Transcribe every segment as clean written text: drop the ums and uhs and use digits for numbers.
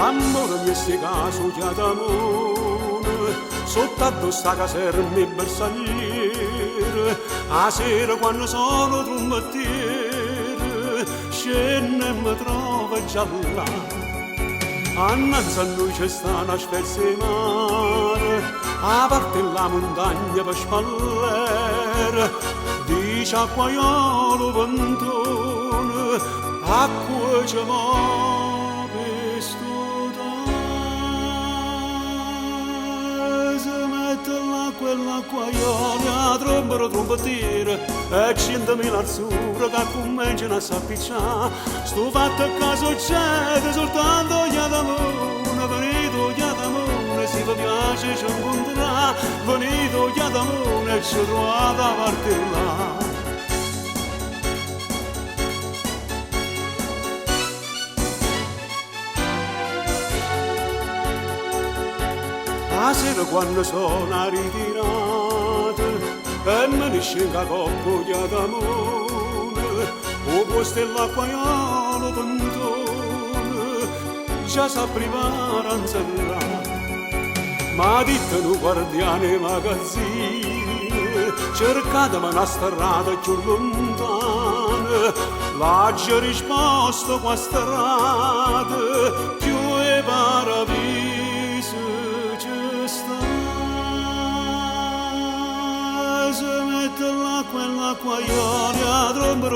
Amore mio ste caso chià d'amore, sotto addosso a caserma e bersagliere, a sera quando sono trombettiere, scende e mi trova già là. Annanzi a noi c'è sta una spezza di mare, a parte la montagna per spallere, dice acquaiolo ventone, acqua ci muove studare. Si mette l'acqua e l'acquaiolo, a trombettiere, e 100.000 azzurre che cominciano a s'appicciare. Sto fatto a caso c'è soltanto gli d'amore, venito gli d'amore, se vi piace ci incontrerà, venito gli d'amore e ci trovate a parte là. La sera quando sono ritirato e me ne scende coppa gli d'amore, o posto e l'acquaiolo pantone, già sa privare a inserrare. Ma dite un guardiane magazzini, cercatemi una strada più lontana, l'ha risposto qua strada, più e paradiso ci sta. Si mette l'acqua e l'acquaiolo, a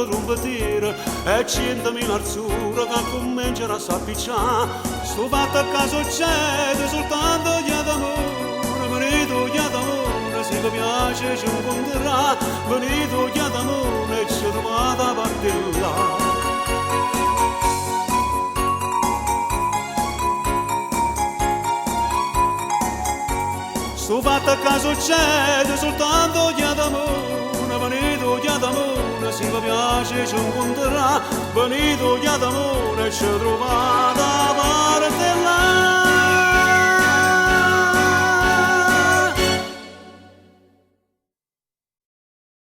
trombettiere, e 100.000 azzurre che cominciano a s'appicciare. Sto fatto a caso c'è soltanto gli d'amore, venito gli d'amore, se vi piace ci incontrerà, venito gli d'amore e ci trovate a parte là. Sto fatto a caso c'è soltanto gli d'amore, venito gli d'amore, se vi piace ci incontrerà, venito gli d'amore e ci trovate